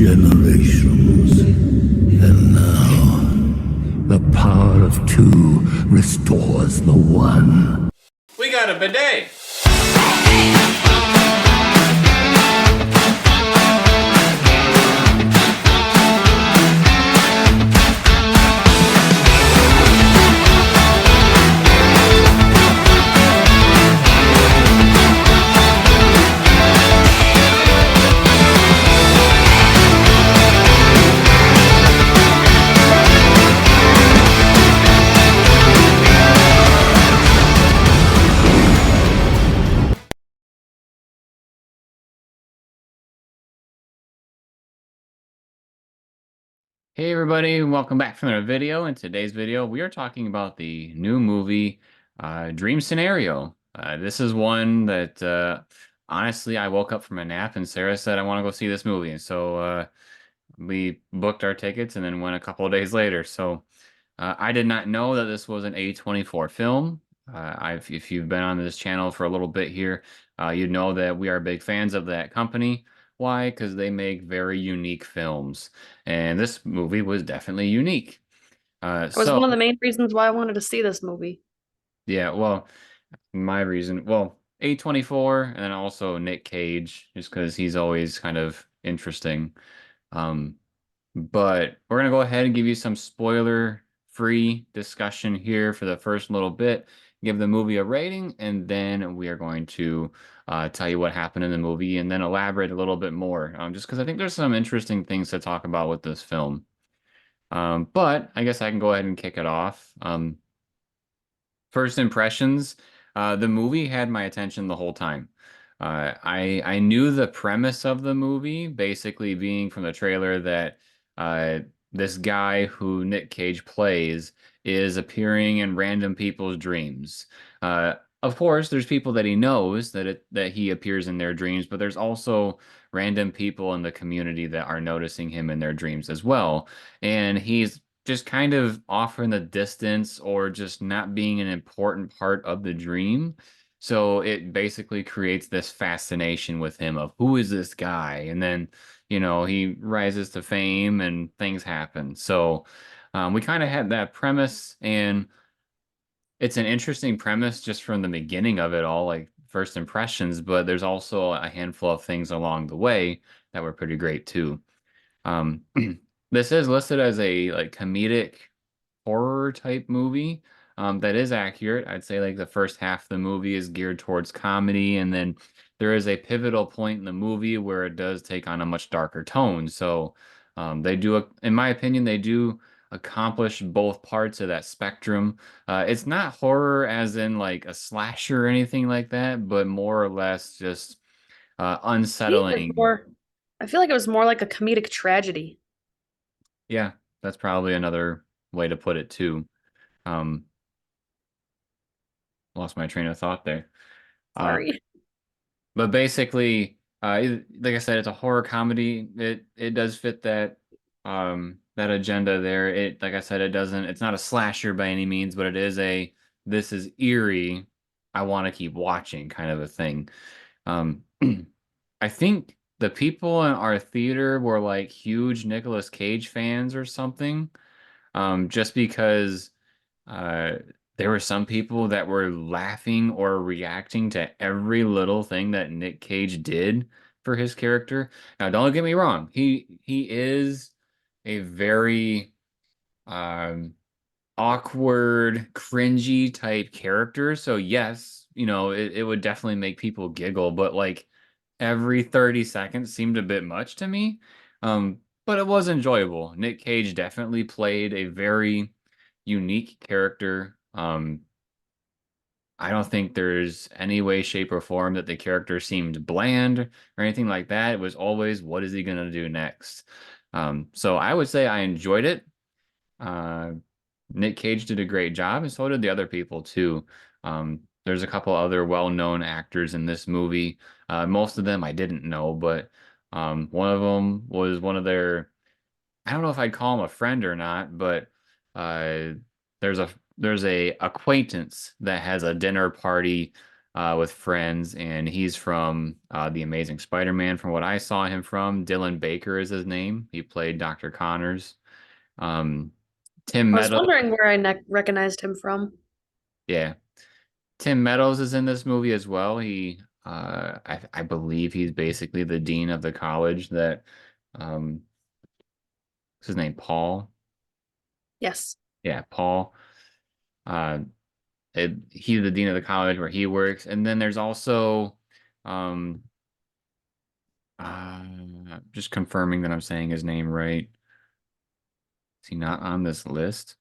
generations. And now, the power of two restores the one. We got a bidet. Hey everybody, welcome back from another video. In today's video, we are talking about the new movie, Dream Scenario. This is one that, honestly, I woke up from a nap and Sarah said, I want to go see this movie. And so we booked our tickets and then went a couple of days later. So I did not know that this was an A24 film. If you've been on this channel for a little bit here, you know that we are big fans of that company. Why? Because they make very unique films, and this movie was definitely unique. That was one of the main reasons why I wanted to see this movie. Yeah, well, my reason, well, A24, and then also Nick Cage, just because he's always kind of interesting. Um, but we're going to go ahead and give you some spoiler-free discussion here for the first little bit, give the movie a rating, and then we are going to tell you what happened in the movie and then elaborate a little bit more, just because I think there's some interesting things to talk about with this film. But I guess I can go ahead and kick it off. First impressions, the movie had my attention the whole time. I knew the premise of the movie, basically being from the trailer that this guy who Nick Cage plays is appearing in random people's dreams. Of course, there's people that he knows that he appears in their dreams, but there's also random people in the community that are noticing him in their dreams as well. And he's just kind of off in the distance or just not being an important part of the dream. So it basically creates this fascination with him of who is this guy? And then, he rises to fame and things happen. So we kind of had that premise, and it's an interesting premise just from the beginning of it all, like first impressions, but there's also a handful of things along the way that were pretty great too. Um, this is listed as a like comedic horror type movie. That is accurate. I'd say like the first half of the movie is geared towards comedy, and then there is a pivotal point in the movie where it does take on a much darker tone. So they do, in my opinion, they do accomplish both parts of that spectrum. It's not horror as in like a slasher or anything like that, but more or less just unsettling. I feel like it was more like a comedic tragedy. Yeah, that's probably another way to put it too. Um, Lost my train of thought there. Sorry. But basically, like I said, it's a horror comedy. It does fit that agenda there. It, like I said, it's not a slasher by any means, but it is this is eerie, I want to keep watching kind of a thing. Um, I think the people in our theater were like huge Nicolas Cage fans or something. Just because uh, there were some people that were laughing or reacting to every little thing that Nick Cage did for his character. Now, don't get me wrong, he is a very um, awkward, cringy type character. So yes, it would definitely make people giggle, but like every 30 seconds seemed a bit much to me. But it was enjoyable. Nick Cage definitely played a very unique character. I don't think there's any way, shape, or form that the character seemed bland or anything like that. It was always, what is he going to do next? So I would say I enjoyed it. Uh, Nick Cage did a great job, and so did the other people too. There's a couple other well-known actors in this movie. Most of them I didn't know, but one of them was one of their, I don't know if I'd call him a friend or not, but uh, there's a acquaintance that has a dinner party with friends, and he's from The Amazing Spider-Man. From what I saw him from, Dylan Baker is his name. He played Dr. Connors. Um, Tim I was Meadows, wondering where I recognized him from. yeah, Tim Meadows is in this movie as well. I believe he's basically the dean of the college that, um, what's his name, Paul? Yes. Yeah, Paul. Uh, he's the dean of the college where he works, and then there's also, um, just confirming that I'm saying his name right. Is he not on this list?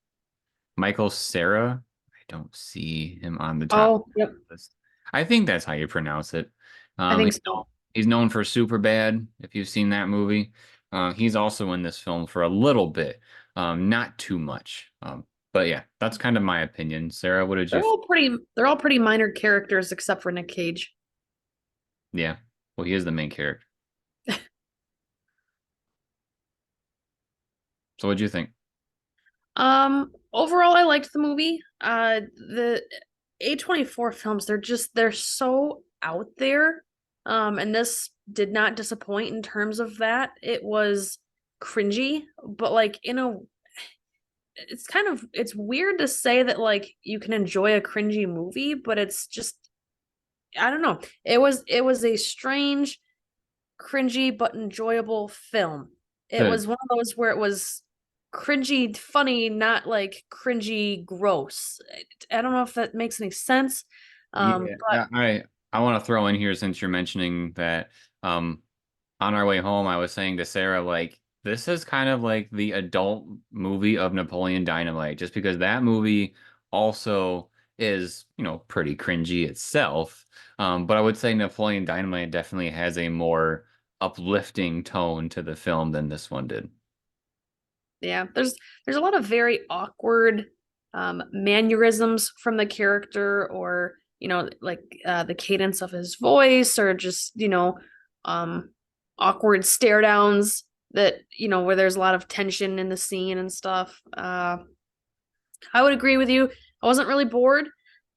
Michael Cera. I don't see him on the top Oh, yep. list. I think that's how you pronounce it. I think He's so. he's known for Superbad, if you've seen that movie. He's also in this film for a little bit, not too much. But yeah, that's kind of my opinion. Sarah, what did you? They're all pretty minor characters except for Nick Cage. Yeah, well, he is the main character. So what'd you think? Overall I liked the movie. The A24 films, they're so out there. And this did not disappoint in terms of that. It was cringy, but like it's weird to say that like you can enjoy a cringy movie, but it's just I don't know. It was a strange, cringy but enjoyable film. It Good. was one of those where it was cringy funny, not like cringy gross. I don't know if that makes any sense. Yeah, But I want to throw in here since you're mentioning that. Um, on our way home, I was saying to Sarah, like, this is kind of like the adult movie of Napoleon Dynamite, just because that movie also is, pretty cringy itself. But I would say Napoleon Dynamite definitely has a more uplifting tone to the film than this one did. yeah, there's a lot of very awkward mannerisms from the character, or like the cadence of his voice, or just um awkward stare downs that where there's a lot of tension in the scene and stuff. I would agree with you. I wasn't really bored.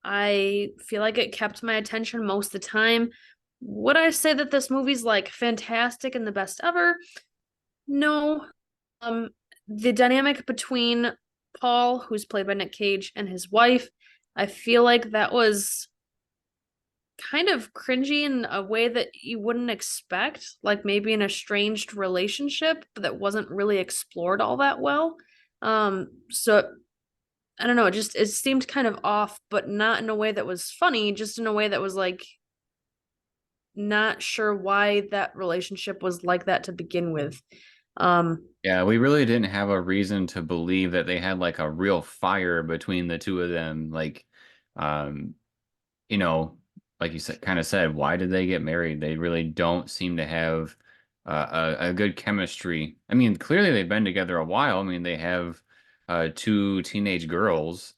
I feel like it kept my attention most of the time. Would I say that this movie's like fantastic and the best ever? No. Um, the dynamic between Paul, who's played by Nick Cage, and his wife, I feel like that was kind of cringy in a way that you wouldn't expect, like maybe an estranged relationship that wasn't really explored all that well. So I don't know, it seemed kind of off, but not in a way that was funny, just in a way that was like not sure why that relationship was like that to begin with. Yeah, we really didn't have a reason to believe that they had like a real fire between the two of them. Like, um, you know, like you said, kind of said, why did they get married? They really don't seem to have a good chemistry. I mean, clearly they've been together a while. I mean, they have two teenage girls.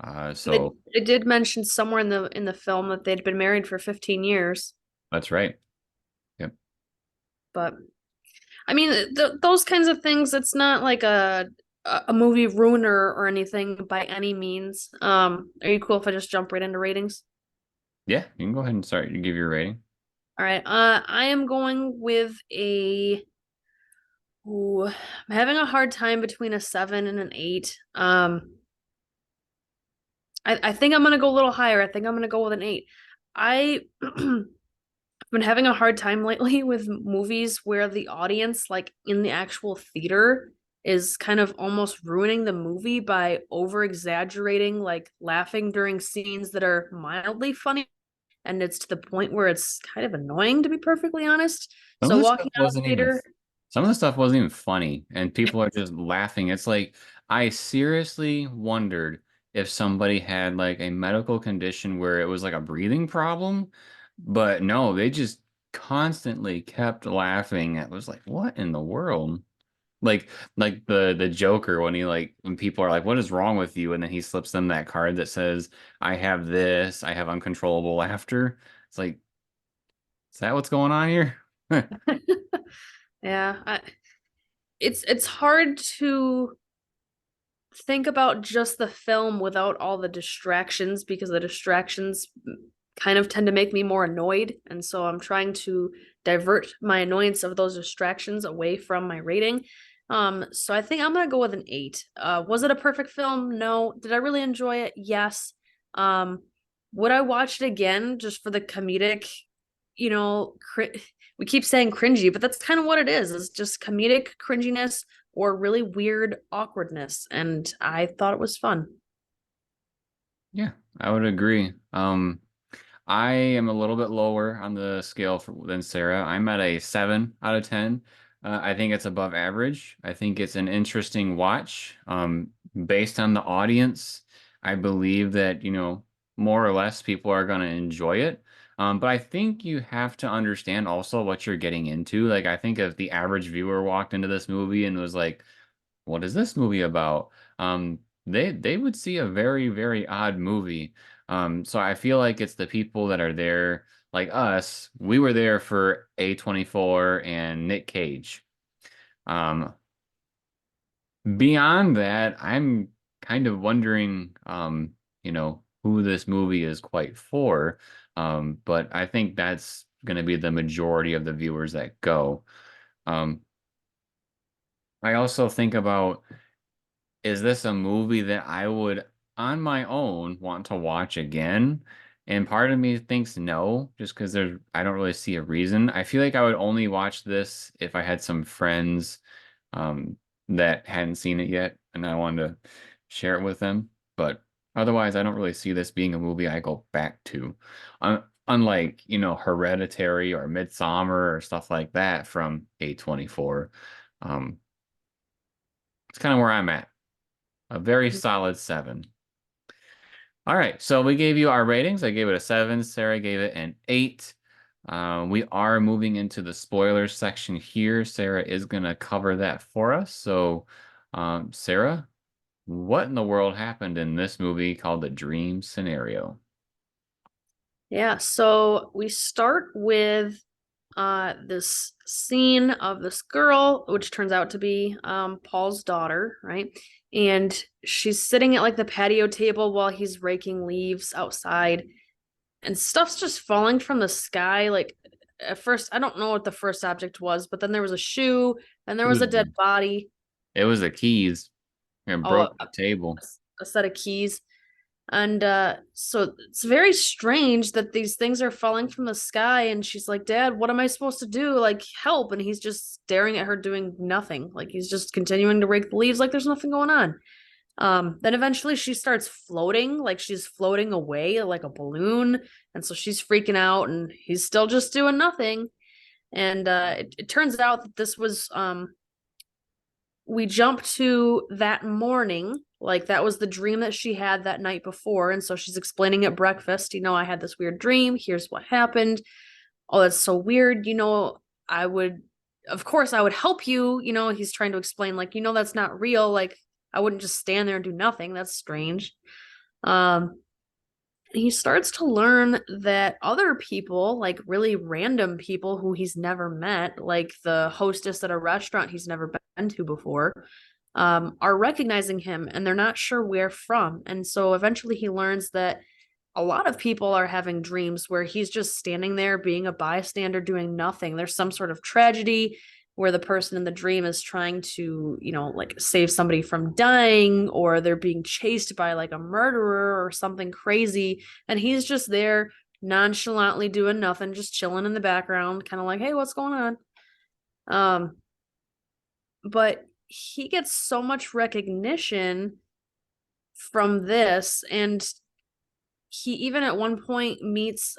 They So they did mention somewhere in the film that they'd been married for 15 years, that's right. Yep. but I mean those kinds of things. It's not like a movie ruiner or anything by any means. Are you cool if I just jump right into ratings? Yeah, you can go ahead and start. You give your rating. All right. I am going with a. Ooh, I'm having a hard time between a 7 and an 8. I think I'm gonna go a little higher. I think I'm gonna go with an 8. I I've been having a hard time lately with movies where the audience, like in the actual theater, is kind of almost ruining the movie by over exaggerating, like laughing during scenes that are mildly funny. And it's to the point where it's kind of annoying, to be perfectly honest. Some of So the stuff walking out of wasn't the even theater, some of the stuff wasn't even funny, and people are just laughing. It's like I seriously wondered if somebody had like a medical condition where it was like a breathing problem, but no, they just constantly kept laughing. It was like, what in the world? Like the Joker when when people are like, "What is wrong with you?" and then he slips them that card that says, "I have this. I have uncontrollable laughter." It's like, is that what's going on here? yeah, it's hard to think about just the film without all the distractions, because the distractions kind of tend to make me more annoyed. And so I'm trying to divert my annoyance of those distractions away from my rating. So I think I'm gonna go with an 8. Was it a perfect film? No. Did I really enjoy it? Yes. Would I watch it again just for the comedic, you know, we keep saying cringy, but that's kind of what it is. It's just comedic cringiness or really weird awkwardness. And I thought it was fun. Yeah, I would agree. I am a little bit lower on the scale than Sarah. I'm at a 7 out of 10. I think it's above average. I think it's an interesting watch. Based on the audience, I believe that, more or less people are going to enjoy it. But I think you have to understand also what you're getting into. Like, I think if the average viewer walked into this movie and was like, what is this movie about? They would see a very, very odd movie. So I feel like it's the people that are there, like us. We were there for A24 and Nick Cage. Um, Beyond that, I'm kind of wondering, who this movie is quite for. But I think that's going to be the majority of the viewers that go. Um, I also think about, is this a movie that I would, on my own, want to watch again? And part of me thinks no, just because I don't really see a reason. I feel like I would only watch this if I had some friends um, that hadn't seen it yet, and I wanted to share it with them. But otherwise, I don't really see this being a movie I go back to. Unlike, Hereditary or Midsummer or stuff like that from A24. Um, it's kind of where I'm at. A very solid 7. All right, so we gave you our ratings. I gave it a 7. Sarah gave it an 8. We are moving into the spoilers section here. Sarah is going to cover that for us. So, Sarah, what in the world happened in this movie called The Dream Scenario? Yeah, so we start with this scene of this girl, which turns out to be Paul's daughter, right? And she's sitting at like the patio table while he's raking leaves outside, and stuff's just falling from the sky. Like at first, I don't know what the first object was, but then there was a shoe, and there It was was a dead body. it was the keys and Oh, broke the table. a set of keys. And so it's very strange that these things are falling from the sky. And she's like, Dad, what am I supposed to do? Like, help. And he's just staring at her doing nothing. Like, he's just continuing to rake the leaves like there's nothing going on. Then eventually she starts floating, like she's floating away like a balloon. And so she's freaking out, and he's still just doing nothing. And it turns out that this was we jump to that morning, like that was the dream that she had that night before. And so she's explaining at breakfast, I had this weird dream, here's what happened. Oh, that's so weird. Of course I would help you. He's trying to explain, like, that's not real. Like, I wouldn't just stand there and do nothing. That's strange. He starts to learn that other people, like really random people who he's never met, like the hostess at a restaurant he's never been to before, are recognizing him, and they're not sure where from. And so eventually he learns that a lot of people are having dreams where he's just standing there being a bystander doing nothing. There's some sort of tragedy where the person in the dream is trying to, like save somebody from dying, or they're being chased by like a murderer or something crazy. And he's just there nonchalantly doing nothing, just chilling in the background, kind of like, hey, what's going on? But he gets so much recognition from this, and he even at one point meets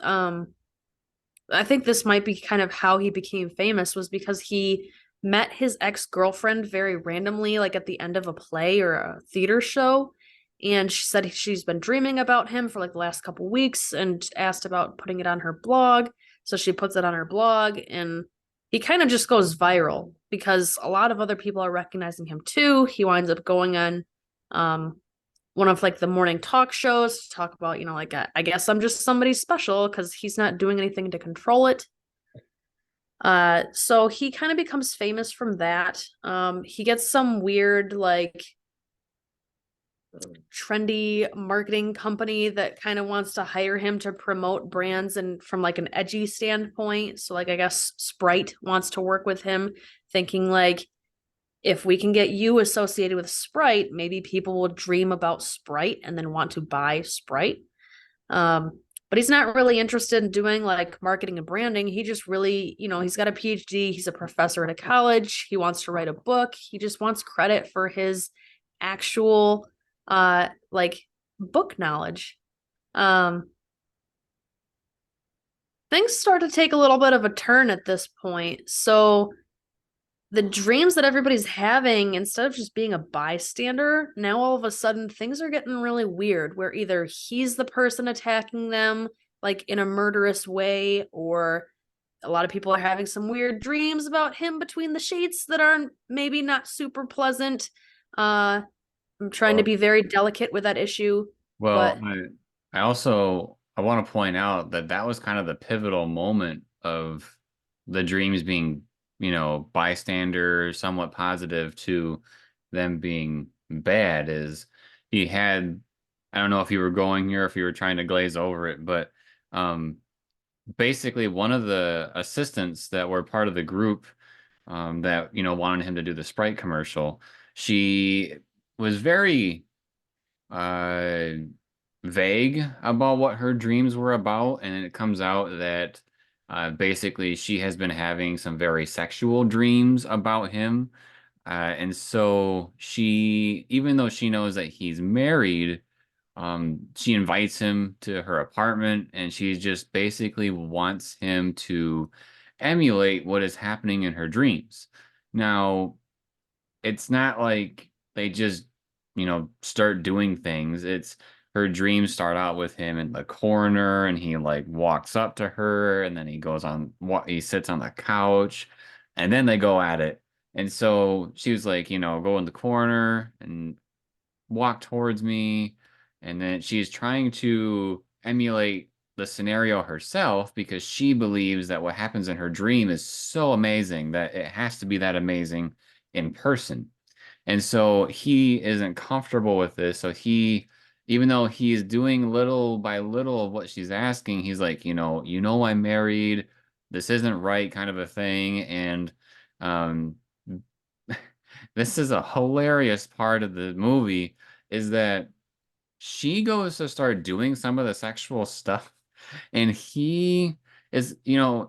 I think this might be kind of how he became famous, was because he met his ex-girlfriend very randomly, like at the end of a play or a theater show. And she said she's been dreaming about him for like the last couple weeks, and asked about putting it on her blog. So she puts it on her blog, and he kind of just goes viral because a lot of other people are recognizing him too. He winds up going on one of like the morning talk shows to talk about, like, I guess I'm just somebody special because he's not doing anything to control it. So he kind of becomes famous from that. He gets some weird, like, trendy marketing company that kind of wants to hire him to promote brands and from like an edgy standpoint. So like I guess Sprite wants to work with him, thinking like if we can get you associated with Sprite, maybe people will dream about Sprite and then want to buy Sprite. But he's not really interested in doing like marketing and branding. He just really, he's got a PhD, he's a professor at a college, he wants to write a book, he just wants credit for his actual like book knowledge. Things start to take a little bit of a turn at this point. So the dreams that everybody's having, instead of just being a bystander, now all of a sudden things are getting really weird, where either he's the person attacking them like in a murderous way, or a lot of people are having some weird dreams about him between the sheets that are maybe not super pleasant. I'm trying to be very delicate with that issue. Well, But I want to point out that that was kind of the pivotal moment of the dreams being, bystander, somewhat positive, to them being bad. Is he had, I don't know if you were going here, if you were trying to glaze over it, but basically one of the assistants that were part of the group that, wanted him to do the Sprite commercial, she was very uh vague about what her dreams were about, and it comes out that basically she has been having some very sexual dreams about him. And so she, even though she knows that he's married, she invites him to her apartment, and she just basically wants him to emulate what is happening in her dreams. Now, it's not like they just, start doing things. It's her dreams start out with him in the corner, and he like walks up to her, and then he goes on what he sits on the couch, and then they go at it. And so she was like, go in the corner and walk towards me. And then she's trying to emulate the scenario herself, because she believes that what happens in her dream is so amazing that it has to be that amazing in person. And so he isn't comfortable with this. So he, even though he's doing little by little of what she's asking, he's like, I'm married. This isn't right, kind of a thing. And um, this is a hilarious part of the movie, is that she goes to start doing some of the sexual stuff, and he is, the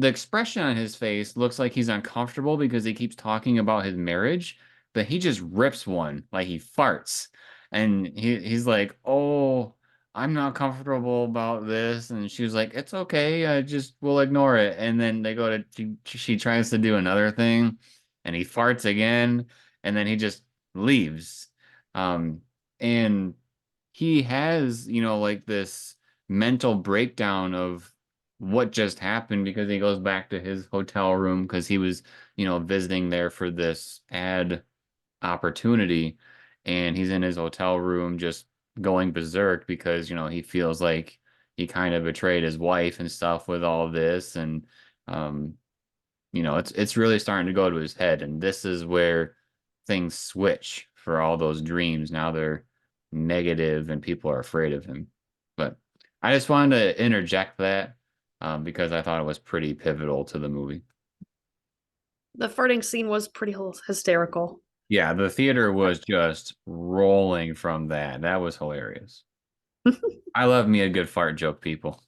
expression on his face looks like he's uncomfortable because he keeps talking about his marriage, but he just rips one, like he farts. And he's like, "Oh, I'm not comfortable about this." And she was like, "It's okay. Just we'll ignore it." And then they go to she tries to do another thing, and he farts again, and then he just leaves. And he has, like this mental breakdown of what just happened, because he goes back to his hotel room because he was, visiting there for this ad opportunity, and he's in his hotel room just going berserk because, he feels like he kind of betrayed his wife and stuff with all of this. And it's really starting to go to his head, and this is where things switch for all those dreams. Now they're negative and people are afraid of him. But I just wanted to interject that because I thought it was pretty pivotal to the movie. the farting scene was pretty hysterical. Yeah, the theater was just rolling from that. That was hilarious. I love me a good fart joke, people.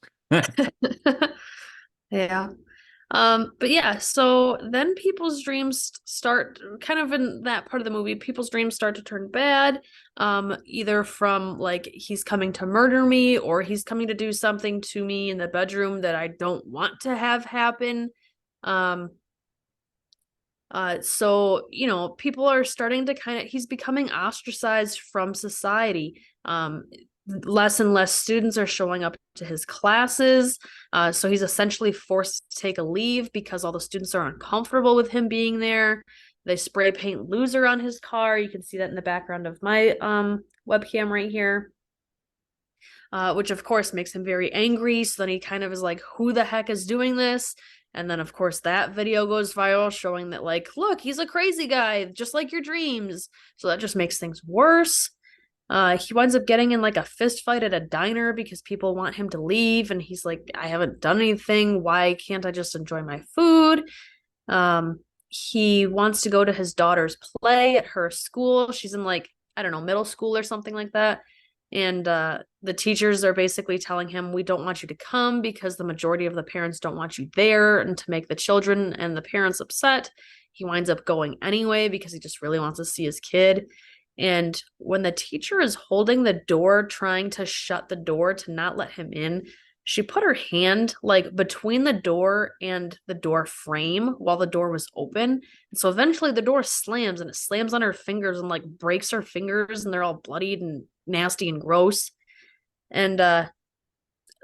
Yeah. But yeah, so then people's dreams start kind of in that part of the movie, people's dreams start to turn bad. Either from like he's coming to murder me, or he's coming to do something to me in the bedroom that I don't want to have happen. So people are starting to he's becoming ostracized from society. Less and less students are showing up to his classes. So he's essentially forced to take a leave because all the students are uncomfortable with him being there. They spray paint loser on his car. You can see that in the background of my webcam right here. Which of course makes him very angry. So then he kind of is like, who the heck is doing this? And then of course that video goes viral showing that like, look, he's a crazy guy, just like your dreams. So that just makes things worse. He winds up getting in like a fist fight at a diner because people want him to leave, and he's like, I haven't done anything. Why can't I just enjoy my food? Um, he wants to go to his daughter's play at her school. She's in like, I don't know, middle school or something like that. And the teachers are basically telling him, we don't want you to come because the majority of the parents don't want you there. And to make the children and the parents upset, he winds up going anyway because he just really wants to see his kid. And when the teacher is holding the door, trying to shut the door to not let him in, she put her hand like between the door and the door frame while the door was open. And so eventually the door slams and it slams on her fingers and like breaks her fingers and they're all bloodied and nasty and gross. And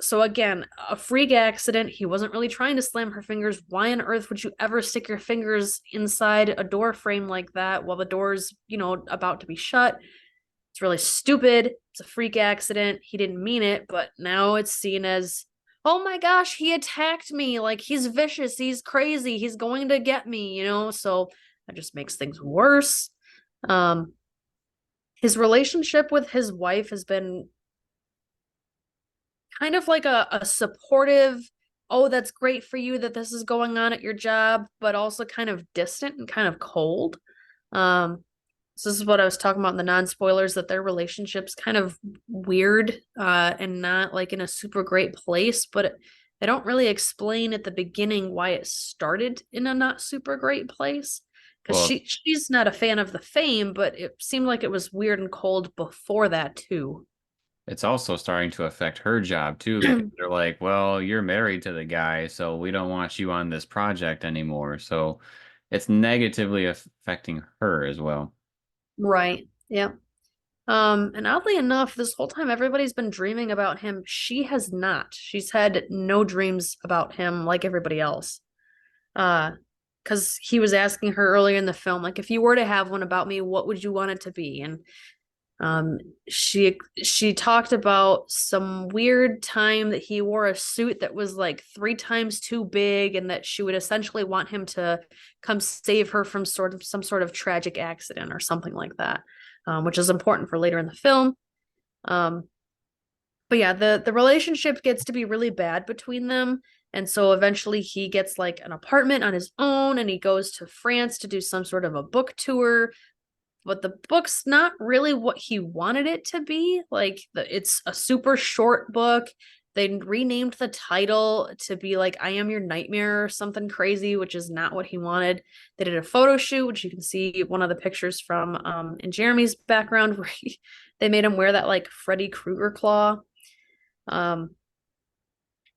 so again, a freak accident. He wasn't really trying to slam her fingers. Why on earth would you ever stick your fingers inside a door frame like that while the door's, about to be shut? It's really stupid. It's a freak accident. He didn't mean it, but now it's seen as, oh my gosh, he attacked me. Like, he's vicious. He's crazy. He's going to get me, So that just makes things worse. His relationship with his wife has been kind of like a supportive, oh, that's great for you that this is going on at your job, but also kind of distant and kind of cold. So this is what I was talking about in the non-spoilers, that their relationship's kind of weird and not like in a super great place, but they don't really explain at the beginning why it started in a not super great place. Because Well, she's not a fan of the fame, but it seemed like it was weird and cold before that too. it's also starting to affect her job too, because they're like, well, you're married to the guy, so we don't want you on this project anymore. So it's negatively affecting her as well. Right. Yeah. And oddly enough, this whole time everybody's been dreaming about him. She has not. She's had no dreams about him like everybody else. Because he was asking her earlier in the film, like, if you were to have one about me, what would you want it to be? And she talked about some weird time that he wore a suit that was like 3 times too big, and that she would essentially want him to come save her from some sort of tragic accident or something like that, which is important for later in the film. But yeah, the relationship gets to be really bad between them. And so eventually he gets like an apartment on his own and he goes to France to do some sort of a book tour. But the book's not really what he wanted it to be. Like, it's a super short book. They renamed the title to be like I Am Your Nightmare or something crazy, which is not what he wanted. They did a photo shoot, which you can see one of the pictures from in Jeremy's background, where they made him wear that like Freddy Krueger claw.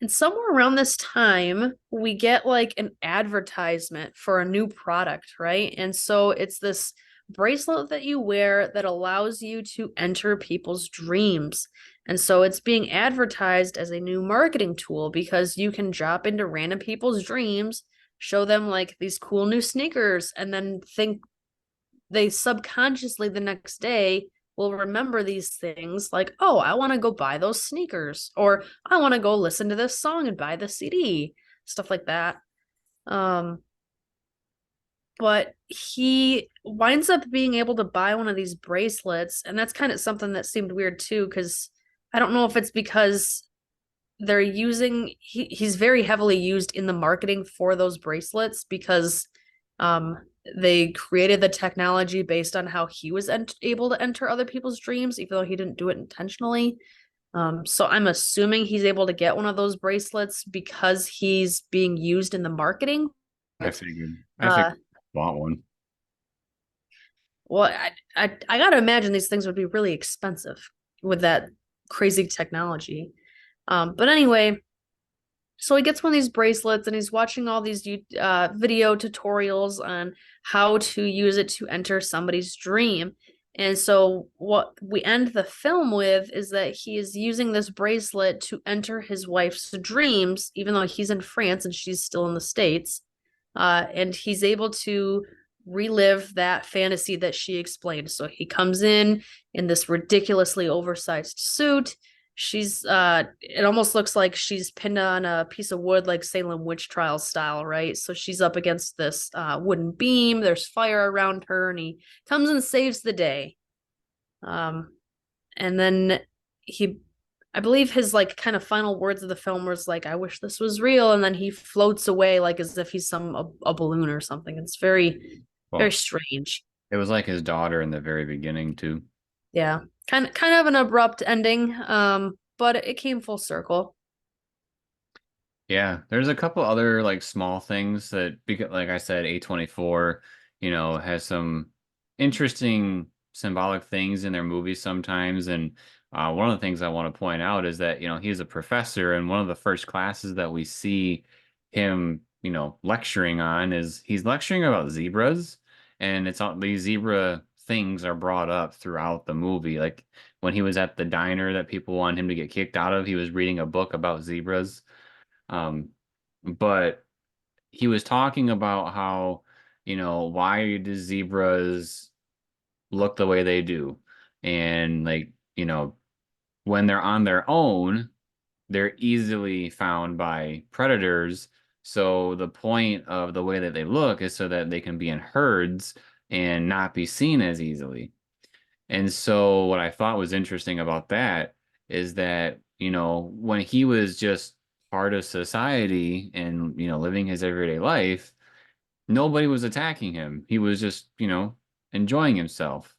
And somewhere around this time, we get like an advertisement for a new product, right? And so it's this bracelet that you wear that allows you to enter people's dreams. And so it's being advertised as a new marketing tool because you can drop into random people's dreams, show them like these cool new sneakers, and then think they subconsciously the next day will remember these things like, oh, I want to go buy those sneakers, or I want to go listen to this song and buy the CD, stuff like that. But he winds up being able to buy one of these bracelets, and that's kind of something that seemed weird too, because I don't know if it's because they're using he's very heavily used in the marketing for those bracelets because they created the technology based on how he was able to enter other people's dreams, even though he didn't do it intentionally. So I'm assuming he's able to get one of those bracelets because he's being used in the marketing. I figured. I Uh, figured I want one. well, I gotta imagine these things would be really expensive with that crazy technology. But anyway, so he gets one of these bracelets and he's watching all these video tutorials on how to use it to enter somebody's dream. And so what we end the film with is that he is using this bracelet to enter his wife's dreams, even though he's in France and she's still in the States. And he's able to relive that fantasy that she explained. So he comes in this ridiculously oversized suit. She's it almost looks like she's pinned on a piece of wood, like Salem witch trial style, right? So she's up against this wooden beam, there's fire around her, and he comes and saves the day. And then he, I believe his like kind of final words of the film was like, "I wish this was real," and then he floats away like as if he's a balloon or something. It's very Well, strange. it was like his daughter in the very beginning too. Yeah, kind of an abrupt ending, but it came full circle. Yeah, there's a couple other like small things that because like I said, A24, has some interesting symbolic things in their movies sometimes. And one of the things I want to point out is that, he's a professor, and one of the first classes that we see him, lecturing on is he's lecturing about zebras, and it's all these zebra things are brought up throughout the movie. Like when he was at the diner that people wanted him to get kicked out of, he was reading a book about zebras. Um, but he was talking about how, why do zebras look the way they do? And like, when they're on their own, they're easily found by predators. So the point of the way that they look is so that they can be in herds and not be seen as easily. And so what I thought was interesting about that is that, when he was just part of society and, living his everyday life, nobody was attacking him. He was just, enjoying himself.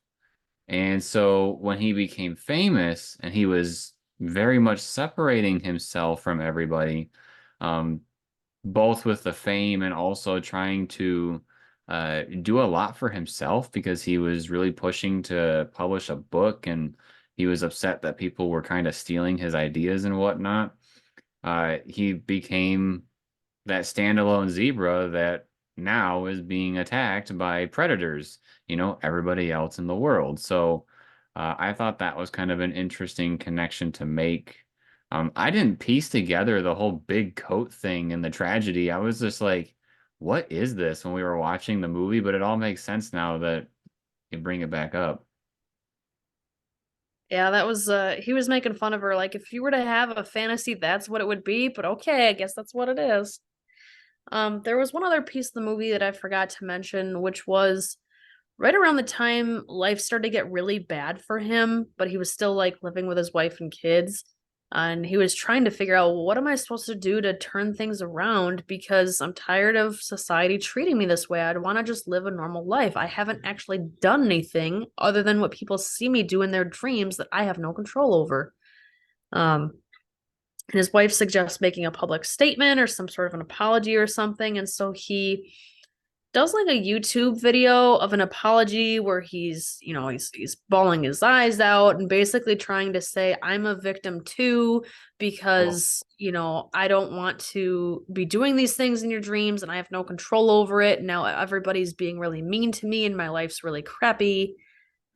And so when he became famous and he was very much separating himself from everybody, um, both with the fame and also trying to do a lot for himself because he was really pushing to publish a book, and he was upset that people were kind of stealing his ideas and whatnot. He became that standalone zebra that now is being attacked by predators, everybody else in the world. So I thought that was kind of an interesting connection to make. I didn't piece together the whole big coat thing and the tragedy. I was just like, what is this when we were watching the movie? But it all makes sense now that you bring it back up. Yeah, that was he was making fun of her like if you were to have a fantasy, that's what it would be, but okay, I guess that's what it is. There was one other piece of the movie that I forgot to mention, which was right around the time life started to get really bad for him, but he was still like living with his wife and kids. And he was trying to figure out what am I supposed to do to turn things around because I'm tired of society treating me this way. I'd want to just live a normal life. I haven't actually done anything other than what people see me do in their dreams that I have no control over. Um, and his wife suggests making a public statement or some sort of an apology or something. And so he does like a YouTube video of an apology where he's bawling his eyes out and basically trying to say I'm a victim too Well, because I don't want to be doing these things in your dreams and I have no control over it. Now everybody's being really mean to me and my life's really crappy.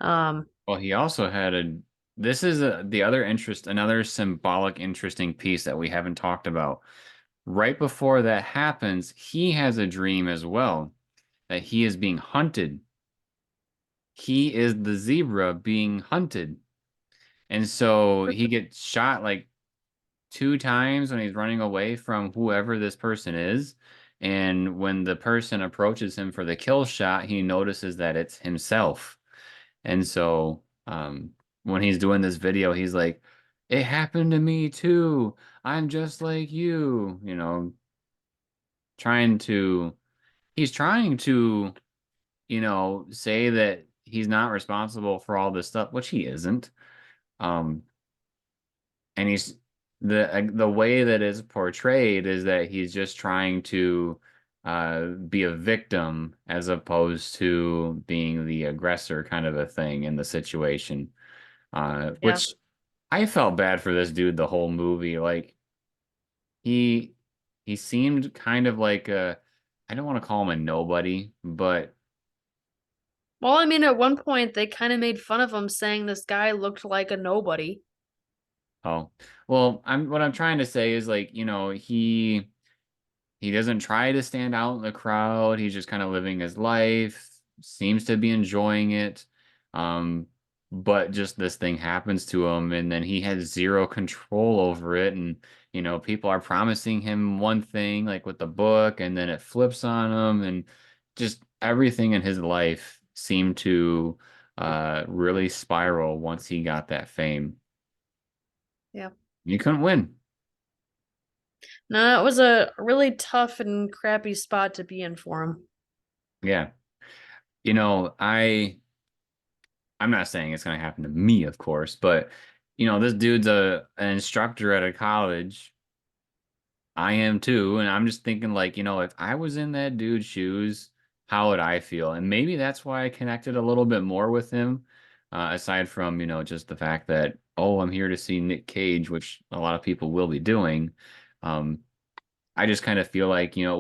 Um well, he also had this is the other another symbolic, interesting piece that we haven't talked about. Right before that happens, he has a dream as well that he is being hunted. He is the zebra being hunted. And so he gets shot like two times when he's running away from whoever this person is. And when the person approaches him for the kill shot, he notices that it's himself. And so when he's doing this video, he's like, it happened to me too. I'm just like you, trying to, he's trying to, say that he's not responsible for all this stuff, which he isn't. Um, and he's the way that it's portrayed is that he's just trying to be a victim as opposed to being the aggressor kind of a thing in the situation. yeah. Which I felt bad for this dude the whole movie. Like he he seemed kind of like a I don't want to call him a nobody, but Well, I mean at one point they kind of made fun of him saying this guy looked like a nobody. oh well, what I'm trying to say is like, he doesn't try to stand out in the crowd. He's just kind of living his life, seems to be enjoying it. Um, but just this thing happens to him, and then he has zero control over it. And, people are promising him one thing, like with the book, and then it flips on him, and just everything in his life seemed to really spiral once he got that fame. Yeah. You couldn't win. No, it was a really tough and crappy spot to be in for him. Yeah. You know, I'm not saying it's gonna happen to me, of course, but you know, this dude's an instructor at a college. I am too, and I'm just thinking like, you know, if I was in that dude's shoes, how would I feel? And maybe that's why I connected a little bit more with him, aside from, you know, just the fact that, oh, I'm here to see Nick Cage, which a lot of people will be doing. Um, I just kind of feel like, you know,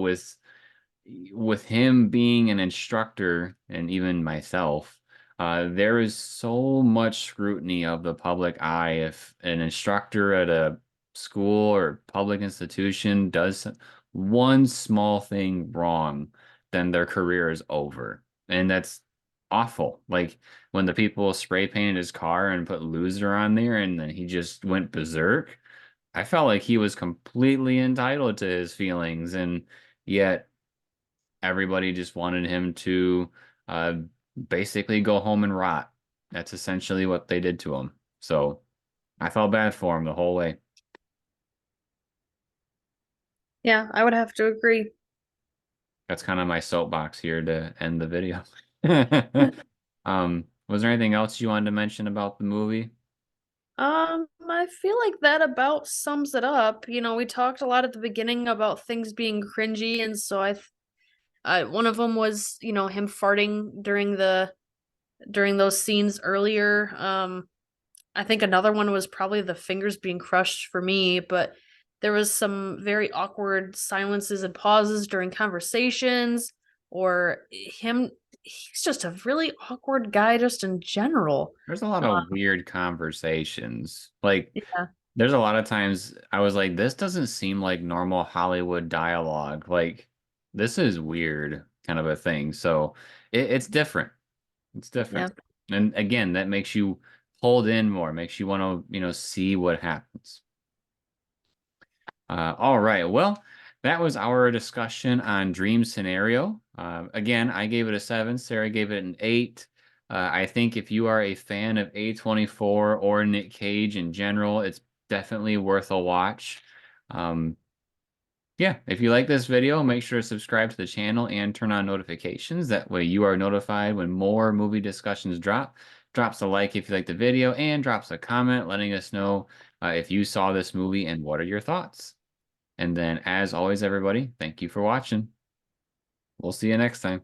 with him being an instructor and even myself, there is so much scrutiny of the public eye if an instructor at a school or public institution does one small thing wrong, then their career is over. And that's awful. Like when the people spray painted his car and put loser on there and then he just went berserk. I felt like he was completely entitled to his feelings, and yet everybody just wanted him to uh, basically go home and rot. That's essentially what they did to him. So I felt bad for him the whole way. Yeah, I would have to agree. That's kind of my soapbox here to end the video. Was there anything else you wanted to mention about the movie? I feel like that about sums it up. You know, we talked a lot at the beginning about things being cringy, and so one of them was, you know, him farting during those scenes earlier. I think another one was probably the fingers being crushed for me, but there was some very awkward silences and pauses during conversations, or he's just a really awkward guy just in general. There's a lot Uh, of weird conversations. Like, yeah, there's a lot of times I was like, this doesn't seem like normal Hollywood dialogue. Like, this is weird, kind of a thing. So it's different. It's yeah. different. And again, that makes you hold in more, makes you want to, you know, see what happens. All right. Well, that was our discussion on Dream Scenario. Again, I gave it a 7. Sarah gave it an 8. I think if you are a fan of A24 or Nick Cage in general, it's definitely worth a watch. Um, yeah, if you like this video, make sure to subscribe to the channel and turn on notifications. That way you are notified when more movie discussions drop. Drops a like if you like the video and drops a comment letting us know if you saw this movie and what are your thoughts. And then, as always, everybody, thank you for watching. We'll see you next time.